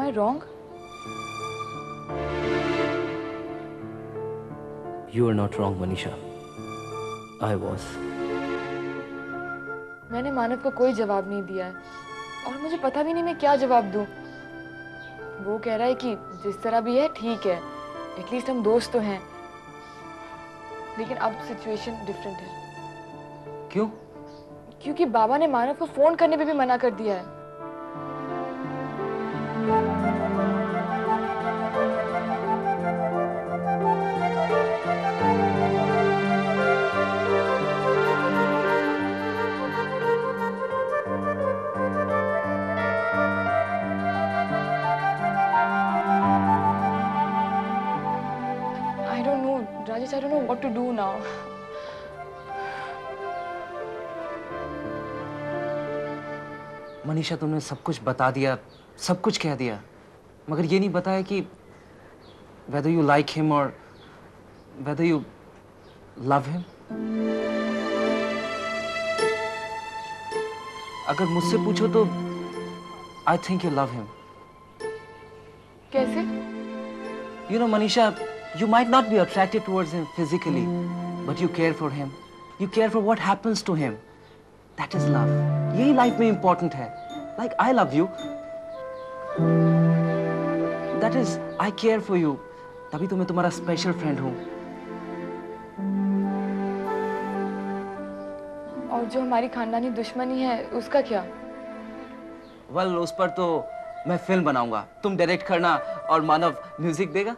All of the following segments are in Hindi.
I wrong? You are not wrong, Manisha. I was. मैंने मानव को कोई जवाब नहीं दिया है और मुझे पता भी नहीं मैं क्या जवाब दूं। वो कह रहा है कि जिस तरह भी है ठीक है, एटलीस्ट हम दोस्त तो हैं। लेकिन अब सिचुएशन डिफरेंट है। क्यों? क्योंकि बाबा ने मानव को फोन करने पे भी मना कर दिया है। I don't know, Rajesh, I don't know what to do now. Manisha, तुमने सब कुछ बता दिया, सब कुछ कह दिया, मगर ये नहीं बताया कि whether you like him or whether you love him. अगर मुझसे पूछो तो I think you love him. कैसे? You know, Manisha, you might not be attracted towards him physically, but you care for him. You care for what happens to him. That is love. यही लाइफ में important है. Like I love you. That is, I care for you. तभी तो मैं तुम्हारा special friend हूँ. और जो हमारी खानदानी दुश्मनी है, उसका क्या? Well, उस पर तो मैं फिल्म बनाऊंगा. तुम डायरेक्ट करना और मानव म्यूजिक देगा.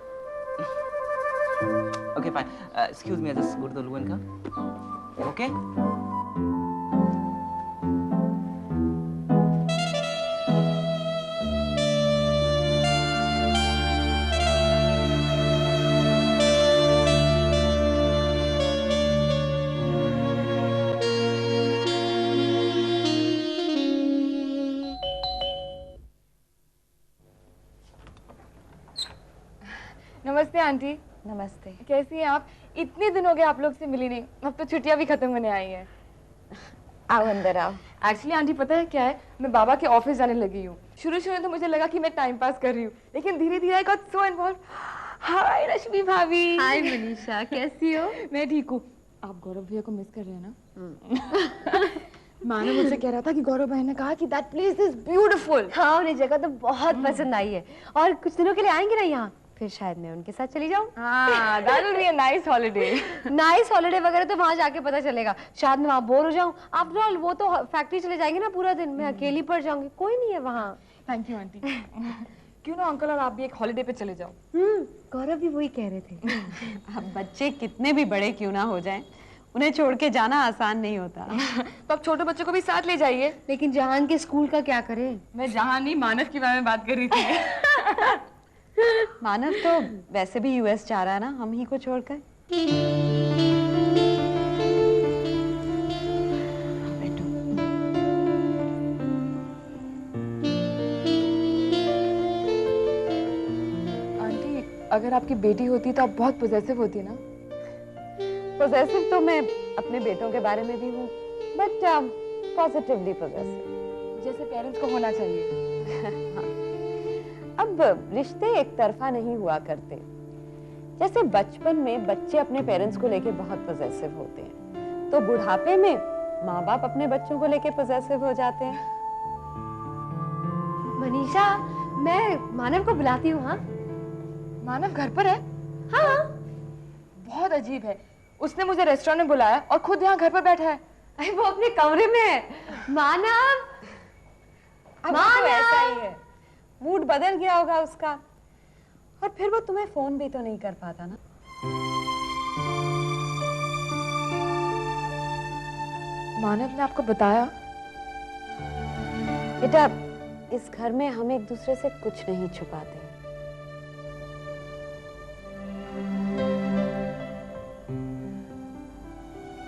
Okay, fine. Excuse me, I just go to the loo and come. Okay? नमस्ते आंटी। नमस्ते। कैसी हैं आप? इतने दिन हो गए आप लोग से मिली नहीं। अब तो छुट्टियां भी खत्म होने आई हैं। आओ अंदर आओ। एक्चुअली आंटी पता है क्या है, मैं बाबा के ऑफिस जाने लगी हूँ। शुरू में तो मुझे लगा कि मैं टाइम पास कर रही हूँ, लेकिन धीरे धीरे आई गॉट सो इन्वॉल्व। हाय रश्मि भाभी। हाय मनीषा, कैसी हो? मैं ठीक हूँ। आप गौरव भैया को मिस कर रहे हैं ना? मानव मुझसे कह रहा था कि गौरव भाई ने कहा कि दैट प्लेस इज ब्यूटीफुल। हाँ, उन्हें जगह तो बहुत पसंद आई है और कुछ दिनों के लिए आएंगे ना यहाँ, फिर शायद मैं उनके साथ चली जाऊँ। हाँ, that will be a nice holiday. Nice holiday वगैरह तो वहाँ जाके पता चलेगा। शायद मैं वहाँ बोर हो जाऊँ। आफ्टर ऑल वो तो फैक्ट्री चले जाएंगे ना पूरा दिन, मैं अकेली पड़ जाऊंगी, कोई नहीं है वहाँ। Thank you aunty. क्यों ना अंकल और आप भी एक हॉलिडे पे चले जाओ। गौरव भी वही कह रहे थे। अब बच्चे कितने भी बड़े क्यों ना हो जाएं, उन्हें छोड़ के जाना आसान नहीं होता। तो आप छोटे बच्चों को भी साथ ले जाइए। लेकिन जहान के स्कूल का क्या करें? मैं जहाँ नहीं, मानव के बारे में बात कर रही थी। मानव तो वैसे भी यूएस जा रहा है ना, हम ही को छोड़कर। आंटी, अगर आपकी बेटी होती तो आप बहुत पॉजेसिव होती ना? पॉजेसिव तो मैं अपने बेटों के बारे में भी हूँ, बट पॉजिटिवली पॉजेसिव, जैसे पेरेंट्स को होना चाहिए। अब रिश्ते एक तरफा नहीं हुआ करते। जैसे बचपन में बच्चे अपने पेरेंट्स को लेके बहुत पॉजेसिव होते हैं, तो बुढ़ापे में माँ बाप अपने बच्चों को लेके पॉजेसिव हो जाते हैं। मनीषा, मैं मानव को बुलाती हूँ। हाँ, मानव घर पर है? हाँ। बहुत अजीब है, उसने मुझे रेस्टोरेंट में बुलाया और खुद यहाँ घर पर बैठा है। अरे वो अपने कमरे में है। मानव, अब तो ऐसा ही है, मूड बदल गया होगा उसका, और फिर वो तुम्हें फोन भी तो नहीं कर पाता ना। मानव ने आपको बताया? बेटा, इस घर में हम एक दूसरे से कुछ नहीं छुपाते।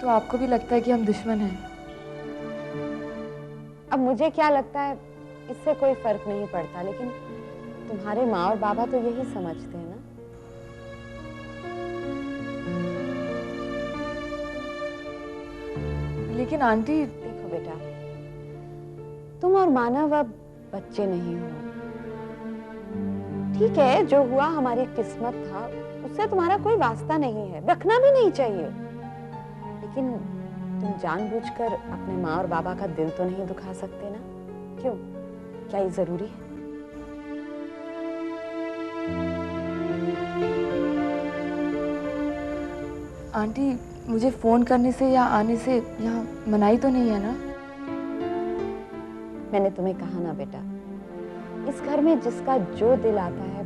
तो आपको भी लगता है कि हम दुश्मन हैं? अब मुझे क्या लगता है, इससे कोई फर्क नहीं पड़ता, लेकिन तुम्हारे माँ और बाबा तो यही समझते हैं ना। लेकिन आंटी, देखो बेटा, तुम और मानव अब बच्चे नहीं हो, ठीक है, जो हुआ हमारी किस्मत था, उससे तुम्हारा कोई वास्ता नहीं है, रखना भी नहीं चाहिए। लेकिन तुम जानबूझकर अपने माँ और बाबा का दिल तो नहीं दुखा सकते ना? क्यों? क्या ये जरूरी है? आंटी, मुझे फोन करने से या आने से यहाँ मनाही तो नहीं है ना? मैंने तुम्हें कहा ना बेटा, इस घर में जिसका जो दिल आता है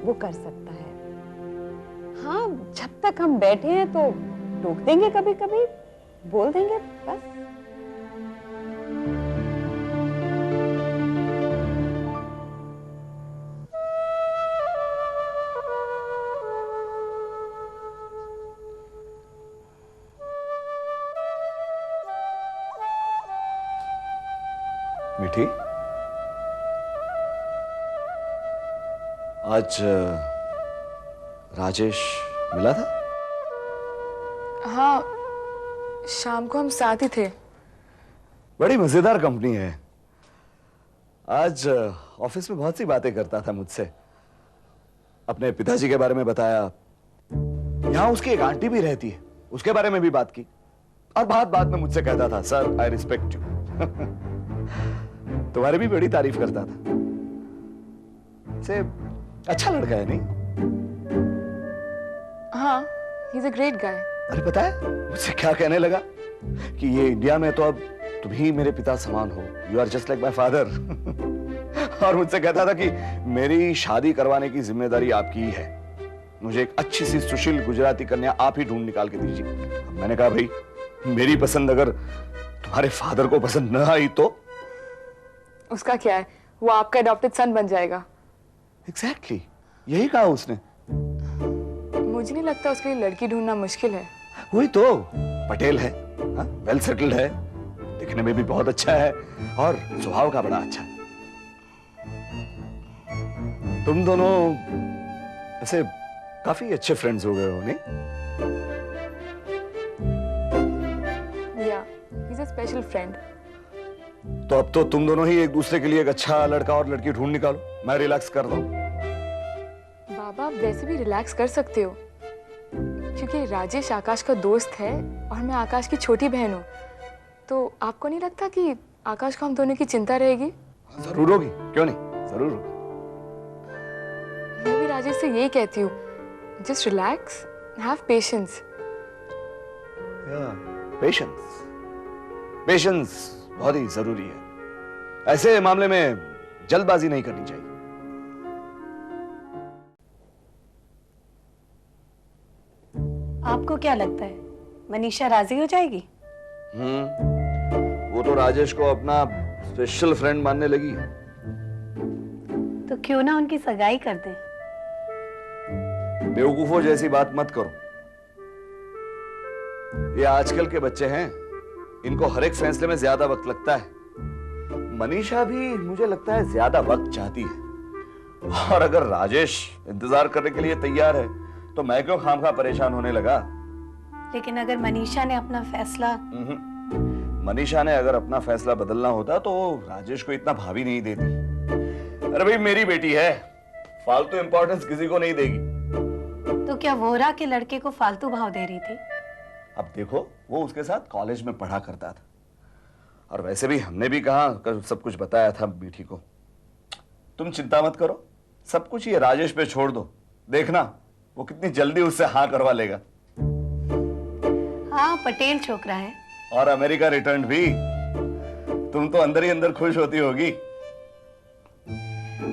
वो कर सकता है। हाँ, जब तक हम बैठे हैं तो टोक देंगे, कभी कभी बोल देंगे, बस। मीठी, आज राजेश मिला था? हाँ, शाम को हम साथ ही थे। बड़ी मजेदार कंपनी है। आज ऑफिस में बहुत सी बातें करता था मुझसे। अपने पिताजी के बारे में बताया। यहाँ उसकी एक आंटी भी रहती है, उसके बारे में भी बात की। और बात बात में मुझसे कहता था, सर आई रिस्पेक्ट यू। तुम्हारी भी बड़ी तारीफ करता था। से अच्छा लड़का है नहीं? हाँ, he is a great guy. अरे पता है मुझसे क्या कहने लगा कि ये इंडिया में तो अब तुम ही मेरे पिता समान हो, you are just like my father. और मुझसे कहता था कि मेरी शादी करवाने की जिम्मेदारी आपकी ही है, मुझे एक अच्छी सी सुशील गुजराती कन्या आप ही ढूंढ निकाल के दीजिए। अब मैंने कहा भाई, मेरी पसंद अगर तुम्हारे फादर को पसंद न आई तो? उसका क्या है, वो आपका अडॉप्टेड सन बन जाएगा। एग्जैक्टली यही कहा उसने। मुझे नहीं लगता उसके लिए लड़की ढूंढना मुश्किल है। वही तो, पटेल है, वेल सेटल्ड है, दिखने में भी बहुत अच्छा है और स्वभाव का बड़ा अच्छा है। तुम दोनों ऐसे काफी अच्छे फ्रेंड्स हो गए हो नहीं? या, he is a special friend. तो अब तो तुम दोनों ही एक दूसरे के लिए एक अच्छा लड़का और लड़की ढूंढ निकालो, मैं रिलैक्स कर रहा हूं। बाबा, आप वैसे भी रिलैक्स कर सकते हो, क्योंकि राजेश आकाश का दोस्त है और मैं आकाश की छोटी बहन हूँ। तो आपको नहीं लगता कि आकाश को हम दोनों की चिंता रहेगी? जरूर होगी, क्यों नहीं, जरूर होगी। मैं भी राजेश से यही कहती हूँ, just relax, have patience. Patience, patience बहुत ही जरूरी है। ऐसे मामले में जल्दबाजी नहीं करनी चाहिए। आपको क्या लगता है मनीषा राजी हो जाएगी? वो तो राजेश को अपना स्पेशल फ्रेंड मानने लगी है। तो क्यों ना उनकी सगाई कर दें? बेवकूफों जैसी बात मत करो। ये आजकल के बच्चे हैं, इनको हर एक फैसले में ज्यादा वक्त लगता है। मनीषा भी मुझे लगता है ज्यादा वक्त चाहती है, और अगर राजेश इंतजार करने के लिए तैयार है तो मैं क्यों खामखा परेशान होने लगा। लेकिन अगर मनीषा ने अपना फैसला मनीषा ने अगर अपना फैसला बदलना होता तो राजेश को इतना भावी नहीं देती। अरे भाई, मेरी बेटी है, फालतू इंपॉर्टेंस किसी को नहीं देगी। तो क्या वोरा के लड़के को फालतू भाव दे रही थी? अब देखो, वो उसके साथ कॉलेज में पढ़ा करता था, और वैसे भी हमने भी कहा सब कुछ बताया था मीठी को। तुम चिंता मत करो, सब कुछ ये राजेश पे छोड़ दो, देखना वो कितनी जल्दी उससे हाँ करवा लेगा। हाँ, पटेल छोकरा है। और अमेरिका रिटर्न भी। तुम तो अंदर ही अंदर खुश होती होगी।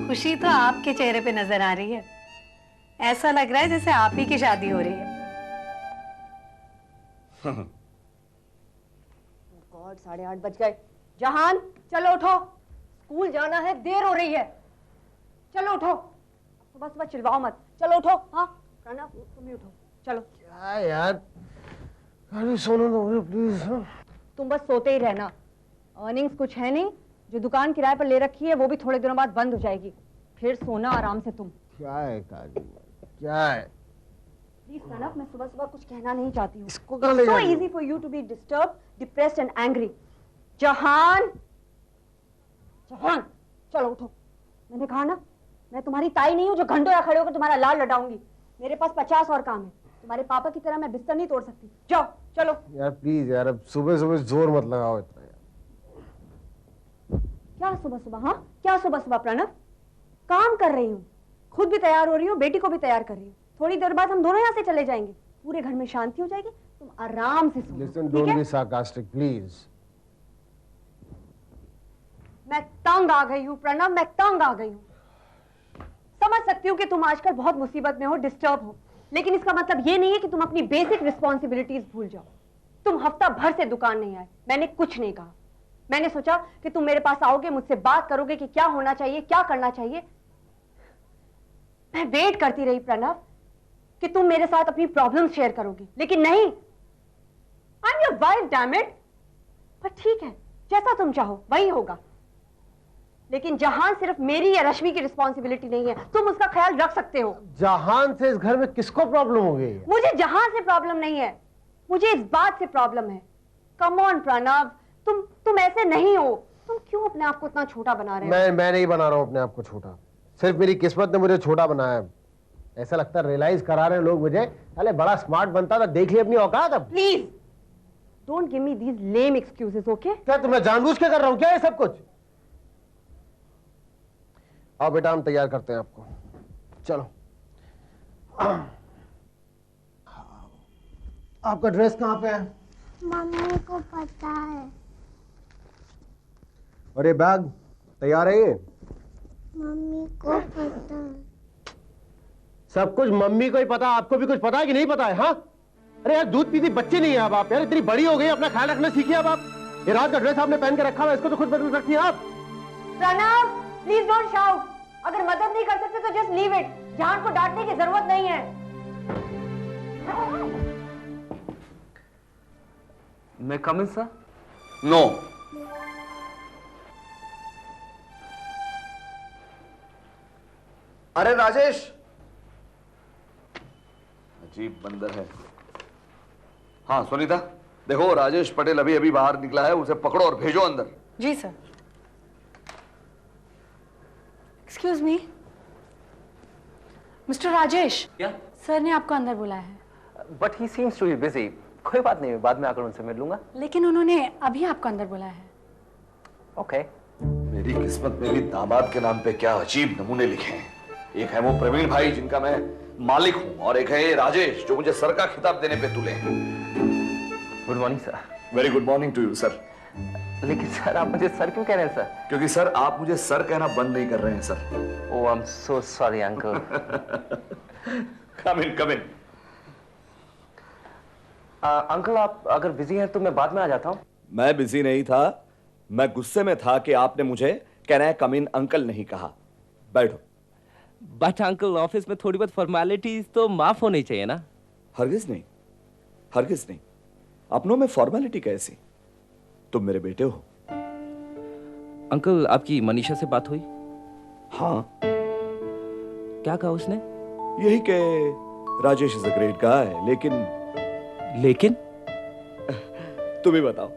खुशी तो आपके चेहरे पे नजर आ रही है, ऐसा लग रहा है जैसे आप ही की शादी हो रही है। गॉड, 8:30 बज गए। जहान, चलो उठो, स्कूल जाना है, देर हो रही है। चलो उठो, सुबह सुबह चिल्लाओ मत, चलो उठो। हाँ प्रणव, तुम भी उठो, चलो। क्या यार, अरे सोने दो मुझे प्लीज। तुम बस सोते ही रहना, अर्निंग्स कुछ है नहीं, जो दुकान किराए पर ले रखी है वो भी थोड़े दिनों बाद बंद हो जाएगी, फिर सोना आराम से तुम। क्या है काजी, क्या है? प्लीज प्रणव, मैं सुबह सुबह कुछ कहना नहीं चाहती हूँ। इसको कहाँ ले So जा रही हो? easy for you to be disturbed, depressed and angry. जहान, जहान, चलो उठो, मैंने कहा ना, मैं तुम्हारी ताई नहीं हूँ जो घंटों खड़े होकर तुम्हारा लाल लडाऊंगी। मेरे पास 50 और काम है। तुम्हारे पापा की तरह मैं बिस्तर नहीं तोड़ सकती। जाओ चलो। यार प्लीज यार, अब सुबह सुबह जोर मत लगाओ इतना यार। क्या सुबह सुबह? हाँ क्या सुबह सुबह प्रणव? काम कर रही हूँ, खुद भी तैयार हो रही हूँ, बेटी को भी तैयार कर रही हूँ। थोड़ी देर बाद हम दोनों यहाँ से चले जाएंगे, पूरे घर में शांति हो जाएगी, तुम आराम से सो। लिसन, ठीक डोंट है? Be sarcastic please. मैं तंग आ गई हूँ प्रणव, मैं तंग आ गई हूँ। समझ सकती हूँ कि तुम आजकल बहुत मुसीबत में हो, डिस्टर्ब हो, लेकिन इसका मतलब ये नहीं है कि तुम अपनी बेसिक रिस्पॉन्सिबिलिटीज भूल जाओ। तुम हफ्ता भर से दुकान नहीं आए, मैंने कुछ नहीं कहा। मैंने सोचा कि तुम मेरे पास आओगे, मुझसे बात करोगे कि क्या होना चाहिए, क्या करना चाहिए। मैं वेट करती रही प्रणव कि तुम मेरे साथ अपनी प्रॉब्लम शेयर करोगी, लेकिन नहीं। I am your wife, damn it. पर ठीक है, जैसा तुम चाहो वही होगा, लेकिन जहान सिर्फ मेरी या रश्मि की रिस्पॉन्सिबिलिटी नहीं है, तुम उसका ख्याल रख सकते हो। जहान से इस घर में किसको प्रॉब्लम हो गई है? मुझे जहां से प्रॉब्लम नहीं है, मुझे इस बात से प्रॉब्लम है। कम ऑन प्रणव, तुम ऐसे नहीं हो। तुम क्यों अपने आप को इतना छोटा बना रहे हो? मैं नहीं बना रहा हूँ अपने आप को छोटा, सिर्फ मेरी किस्मत ने मुझे छोटा बनाया है। ऐसा लगता है रियलाइज करा रहे हैं लोग मुझे, अरे बड़ा स्मार्ट बनता था, देख लिया अपनी औकात अब। Please don't give me these lame excuses, okay? क्या तुम्हें जानबूझ के कर रहा हूँ क्या ये सब कुछ? आओ बेटा, हम तैयार करते हैं आपको, चलो। आपका ड्रेस कहाँ पे है? मम्मी को पता है। और ये बैग तैयार है? ये मम्मी को पता है। सब कुछ मम्मी को ही पता, आपको भी कुछ पता है कि नहीं पता है? हाँ, अरे यार दूध पीती बच्चे नहीं है अब आप, यार इतनी बड़ी हो गई, अपना ख्याल रखना सीखिए अब आप। ये रात का ड्रेस आपने पहन के रखा हुआ, इसको तो खुद बदल सकती हैं आप। Pranav please don't shout. अगर मदद नहीं कर सकते तो जस्ट लीव इट। जान को डांटने की जरूरत नहीं है। मैं कम इन सर? नो। अरे राजेश, अजीब बंदर है। हाँ सुनीता, देखो राजेश पटेल अभी अभी बाहर निकला है, उसे पकड़ो और भेजो अंदर। जी sir. Excuse me, mister Rajesh. क्या? सर ने आपको अंदर बुलाया है। But he seems to be busy. कोई बात नहीं, बाद में आकर उनसे मिल लूंगा। लेकिन उन्होंने अभी आपको अंदर बुलाया है। ओके। मेरी किस्मत में भी दामाद के नाम पे क्या अजीब नमूने लिखे हैं। एक है वो प्रवीण भाई जिनका मैं मालिक हूं, और एक है ये राजेश जो मुझे सर का खिताब देने पे तुले हैं। Good morning sir. Very good morning to you sir. लेकिन सर आप मुझे सर क्यों कह रहे हैं सर? क्योंकि सर आप मुझे सर कहना बंद नहीं कर रहे हैं sir. Oh I am so sorry uncle. Come in come in. Uncle आप अगर बिजी हैं तो मैं बाद में आ जाता हूँ। मैं बिजी नहीं था, मैं गुस्से में था कि आपने मुझे कहना है कम इन अंकल नहीं कहा। बैठो। बट अंकल ऑफिस में थोड़ी बहुत फॉर्मेलिटीज तो माफ होनी चाहिए ना? हरगिज नहीं, हरगिज नहीं। अपनों में फॉर्मेलिटी कैसी? तुम मेरे बेटे हो। अंकल आपकी मनीषा से बात हुई? हाँ। क्या कहा उसने? यही कि Rajesh is a great guy, लेकिन तुम ही बताओ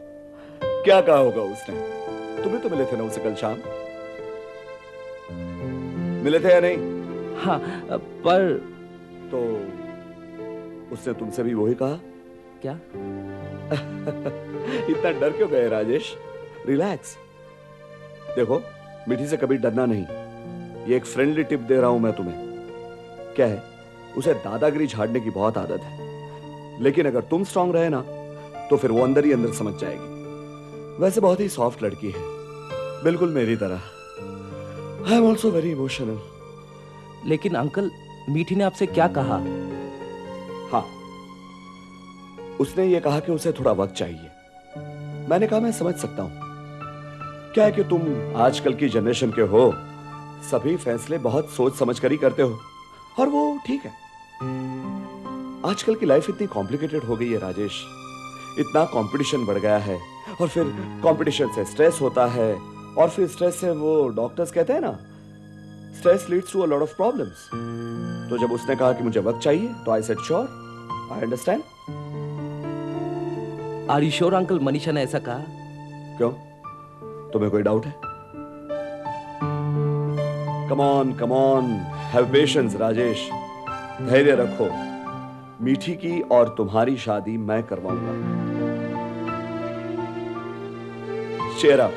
क्या कहा होगा उसने? तुम भी तो मिले थे ना उसे कल शाम, मिले थे या नहीं? हाँ पर तो उसने तुमसे भी वही कहा? क्या? इतना डर क्यों गए राजेश? रिलैक्स। देखो मिठी से कभी डरना नहीं, ये एक फ्रेंडली टिप दे रहा हूं मैं तुम्हें। क्या है, उसे दादागिरी झाड़ने की बहुत आदत है, लेकिन अगर तुम स्ट्रांग रहे ना तो फिर वो अंदर ही अंदर समझ जाएगी। वैसे बहुत ही सॉफ्ट लड़की है, बिल्कुल मेरी तरह। I am also very emotional. लेकिन अंकल मीठी ने आपसे क्या कहा? हाँ, उसने ये कहा कि उसे थोड़ा वक्त चाहिए। मैंने कहा मैं समझ सकता हूं। क्या है कि तुम आजकल की जनरेशन के हो, सभी फैसले बहुत सोच समझ कर ही करते हो, और वो ठीक है। आजकल की लाइफ इतनी कॉम्प्लिकेटेड हो गई है राजेश, इतना कंपटीशन बढ़ गया है, और फिर कंपटीशन से स्ट्रेस होता है, और फिर स्ट्रेस से वो डॉक्टर्स कहते हैं ना, stress leads to a lot of problems. तो जब उसने कहा कि मुझे वक्त चाहिए तो I said sure, I understand. Are you sure uncle Manisha ने ऐसा कहा? क्यों, तुम्हें कोई डाउट है? Come on, have patience Rajesh, धैर्य रखो। मीठी की और तुम्हारी शादी मैं करवाऊंगा। Cheer up.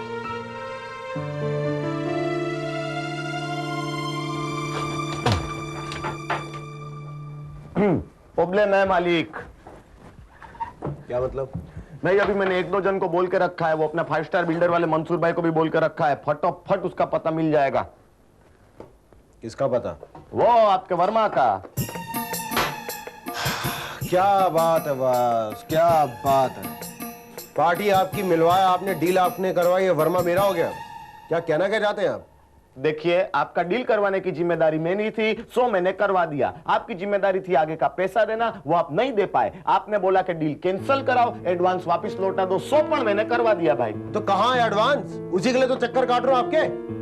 प्रॉब्लम है मालिक। क्या मतलब? नहीं, अभी मैंने एक दो जन को बोल के रखा है, वो अपना 5 स्टार बिल्डर वाले मंसूर भाई को भी बोल के रखा है, फटाफट उसका पता मिल जाएगा। किसका पता? वो आपके वर्मा का। क्या बात है बस, क्या बात है। पार्टी आपकी मिलवाया आपने, डील आपने करवाई, वर्मा मेरा हो गया। क्या कहना क्या चाहते हैं आप? देखिए, आपका डील करवाने की जिम्मेदारी मेरी थी, सो मैंने करवा दिया। आपकी जिम्मेदारी थी आगे का पैसा देना, वो आप नहीं दे पाए। आपने बोला कि डील कैंसिल कराओ, एडवांस वापस लौटा दो, सो पण मैंने करवा दिया भाई। तो कहां है एडवांस? उसी के लिए तो चक्कर काट रहा हूं आपके।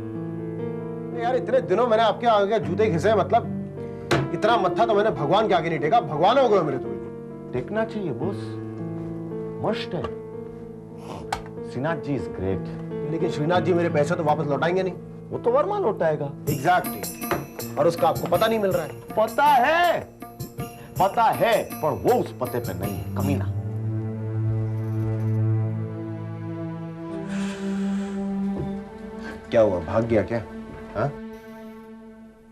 यार इतने दिनों मैंने आपके आगे जूते घिसे, मतलब इतना मत्था तो मैंने भगवान के आगे नहीं टेका। भगवान हो गए मेरे तो। टेकना चाहिए बॉस, मस्ट है। Shrinath ji is great. लेकिन श्रीनाथ जी मेरे पैसे तो वापस लौटाएंगे नहीं, वो तो वर्मा लौटाएगा। एग्जैक्टली। और उसका आपको पता नहीं मिल रहा है। पता है, पता है, पर वो उस पते पे नहीं है, कमीना। क्या हुआ, भाग गया क्या? हाँ?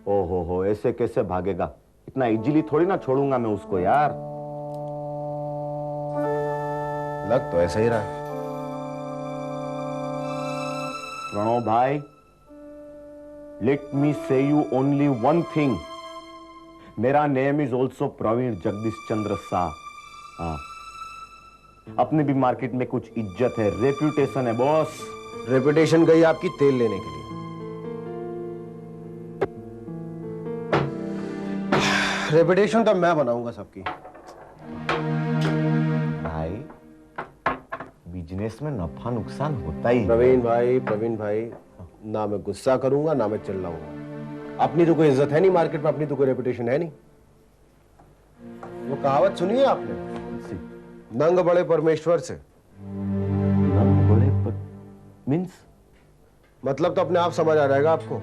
ओहो, ऐसे कैसे भागेगा? इतना इजीली थोड़ी ना छोड़ूंगा मैं उसको यार। लग तो ऐसा ही रहा है। प्रणव भाई, let me say you only one thing. मेरा name is also Praveen Jagdish Chandra Shah. हाँ, अपने भी मार्केट में कुछ इज्जत है, रेप्यूटेशन है बॉस। रेप्यूटेशन गई आपकी तेल लेने के लिए। रेप्यूटेशन तो मैं बनाऊंगा सबकी। भाई, बिजनेस में नफा नुकसान होता ही। प्रवीण भाई, ना मैं गुस्सा करूंगा ना मैं चिल्लाऊंगा। अपनी तो कोई इज्जत है नहीं मार्केट में, अपनी तो कोई रेपुटेशन है नहीं। वो कहावत सुनी है आपने? नंग बड़े परमेश्वर से। नंग बड़े पर मींस? मतलब तो अपने आप समझ आ जाएगा आपको।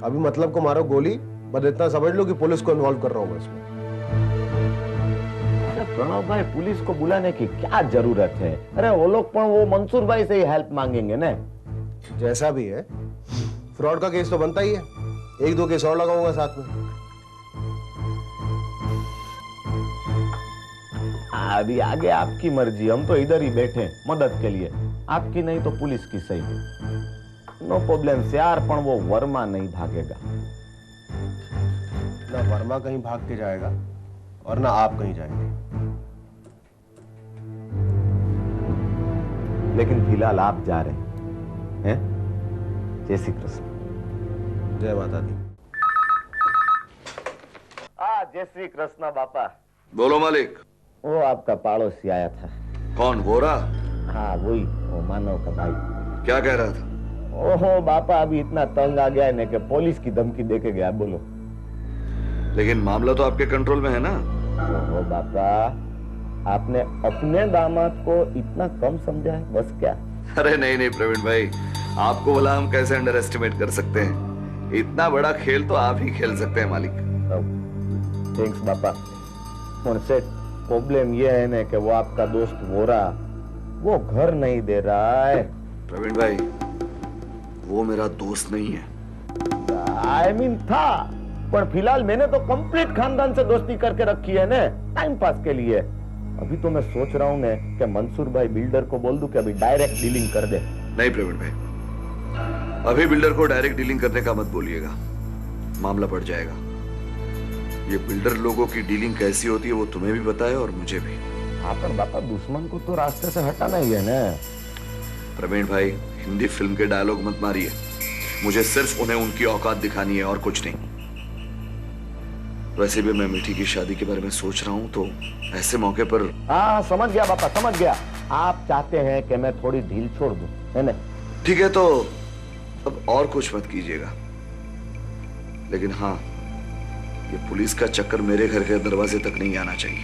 अभी मतलब को मारो गोली, बस इतना समझ लो कि पुलिस को इन्वॉल्व कर रहा हूं मैं इसमें। प्रणव भाई, पुलिस को बुलाने की क्या जरूरत है? अरे वो लोग पण वो मंसूर भाई से ही हेल्प मांगेंगे ना। जैसा भी है, फ्रॉड का केस तो बनता ही है। एक दो केस और लगाऊंगा साथ में। अभी आगे आपकी मर्जी, हम तो इधर ही बैठे मदद के लिए। आपकी नहीं तो पुलिस की सही। नो प्रॉब्लम से यार, पण वो वर्मा नहीं भागेगा ना। वर्मा कहीं भाग के जाएगा और ना आप कहीं जाएंगे। लेकिन फिलहाल आप जा रहे हैं। जय श्री कृष्ण। जय माता दी। जय श्री कृष्ण बापा। बोलो मालिक। वो आपका पड़ोसी आया था। कौन, गोरा? हाँ वही, वो मानव का भाई। क्या कह रहा था? ओहो बापा, अभी इतना तंग आ गया है कि पुलिस की धमकी देके गया। बोलो। लेकिन मामला तो आपके कंट्रोल में है ना? ओहो बापा, आपने अपने दामाद को इतना कम समझा है बस क्या? अरे नहीं प्रवीण भाई, आपको बोला हम कैसे अंडर एस्टिमेट कर सकते हैं? इतना बड़ा खेल तो आप ही खेल सकते हैं मालिक। थैंक्स बापा। उनसे प्रॉब्लम ये है ना कि वो आपका दोस्त वोरा, वो घर नहीं दे रहा है। प्रवीण भाई, वो मेरा दोस्त नहीं है। I mean था, पर फिलहाल मैंने तो कंप्लीट खानदान से दोस्ती करके रखी है ना, टाइम पास के लिए। अभी तो मैं सोच रहा हूँ ना कि मंसूर भाई बिल्डर को बोल दूं कि अभी डायरेक्ट डीलिंग कर दे। नहीं प्रवीण भाई, अभी बिल्डर को डायरेक्ट डीलिंग करने का मत बोलिएगा, मामला बढ़ जाएगा। ये बिल्डर लोगों की डीलिंग कैसी होती है वो तुम्हें भी पता है और मुझे भी। हाँ पर बापा, दुश्मन को तो रास्ते से हटाना ही है ना। प्रवीण भाई, हिंदी फिल्म के डायलॉग मत मारिए। मुझे सिर्फ उन्हें उनकी औकात दिखानी है और कुछ नहीं। वैसे भी मैं मीठी की शादी के बारे में सोच रहा हूँ, तो ऐसे मौके पर। हाँ समझ गया बापा, समझ गया। आप चाहते हैं कि मैं थोड़ी ढील छोड़ दूं, है ना? ठीक है, तो अब और कुछ मत कीजिएगा। लेकिन हाँ, ये पुलिस का चक्कर मेरे घर के दरवाजे तक नहीं आना चाहिए।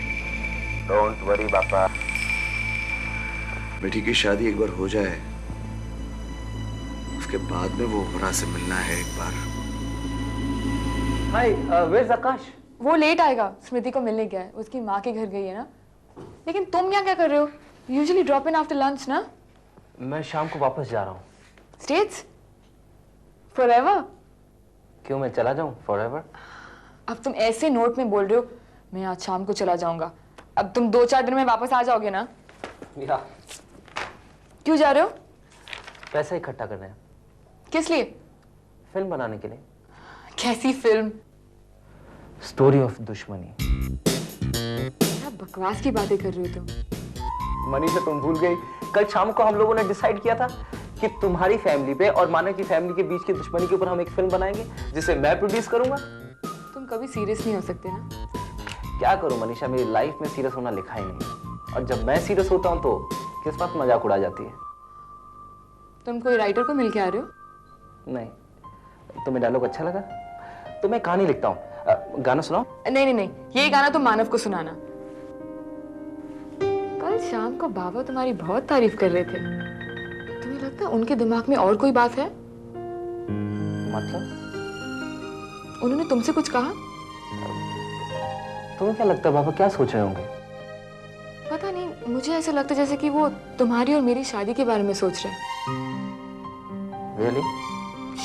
डोंट वरी बापा। मीठी की शादी एक बार हो जाए, उसके बाद में वो वरा से मिलना है एक बार। Hi, where's Akash? वो लेट आएगा, स्मृति को मिलने गया है, उसकी माँ के घर गई है ना। लेकिन तुम यहाँ क्या कर रहे हो? Usually drop in after lunch ना? मैं शाम को वापस जा रहा हूँ। स्टेट्स? फॉरएवर? क्यों मैं चला जाऊँ forever? अब तुम ऐसे नोट में बोल रहे हो, मैं आज शाम को चला जाऊंगा। अब तुम 2-4 दिन में वापस आ जाओगे ना? मीरा, क्यों जा रहे हो? पैसा इकट्ठा करना है। किस लिए? फिल्म बनाने के लिए। कैसी फिल्म? स्टोरी ऑफ दुश्मनी। क्या बकवास की बातें कर रहे हो तुम? मनीषा, तुम भूल गई? कल शाम को हम लोगों ने डिसाइड किया था कि तुम्हारी फैमिली पे और मानव की फैमिली के बीच की दुश्मनी के ऊपर हम एक फिल्म बनाएंगे जिसे मैं प्रोड्यूस करूंगा। तुम कभी सीरियस नहीं हो सकते ना? क्या करूं मनीषा, मेरी लाइफ में सीरियस होना लिखा ही नहीं, और जब मैं सीरियस होता हूं तो किस्मत मजाक उड़ा जाती है। तुम कोई राइटर को मिल के आ रहे हो? नहीं, तुम्हें डायलॉग अच्छा लगा तो मैं कहानी लिखता हूँ। गाना सुनाओ। नहीं, ये गाना तो मानव को सुनाना। कल शाम को बाबा तुम्हारी बहुत तारीफ कर रहे थे। तुम्हें लगता है उनके दिमाग में और कोई बात है? मतलब? उन्होंने तुमसे कुछ कहा? तुम्हें क्या लगता है बाबा क्या सोच रहे होंगे? पता नहीं, मुझे ऐसा लगता है जैसे कि वो तुम्हारी और मेरी शादी के बारे में सोच रहे हैं। Really?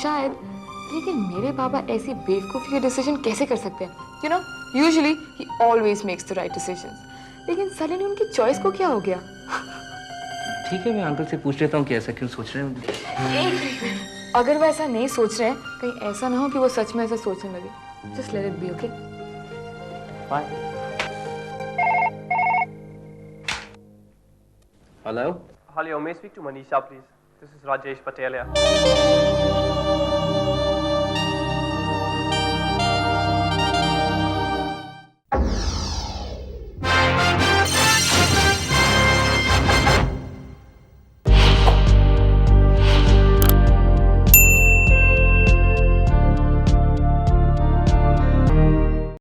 शायद, लेकिन मेरे बाबा ऐसी बेवकूफी के डिसीजन कैसे कर सकते हैं? You know, usually he always makes the right decisions. लेकिन सडनली उनकी चॉइस को क्या हो गया? ठीक है, मैं अंकल से पूछ लेता हूँ कि ऐसा क्यों सोच रहे हैं। अगर वो ऐसा नहीं सोच रहे हैं, कहीं ऐसा ना हो कि वो सच में ऐसा सोचने लगे। Just let it be, okay? Bye. Hello? Hello, may I speak to Manisha, please? This is Rajesh Patel here.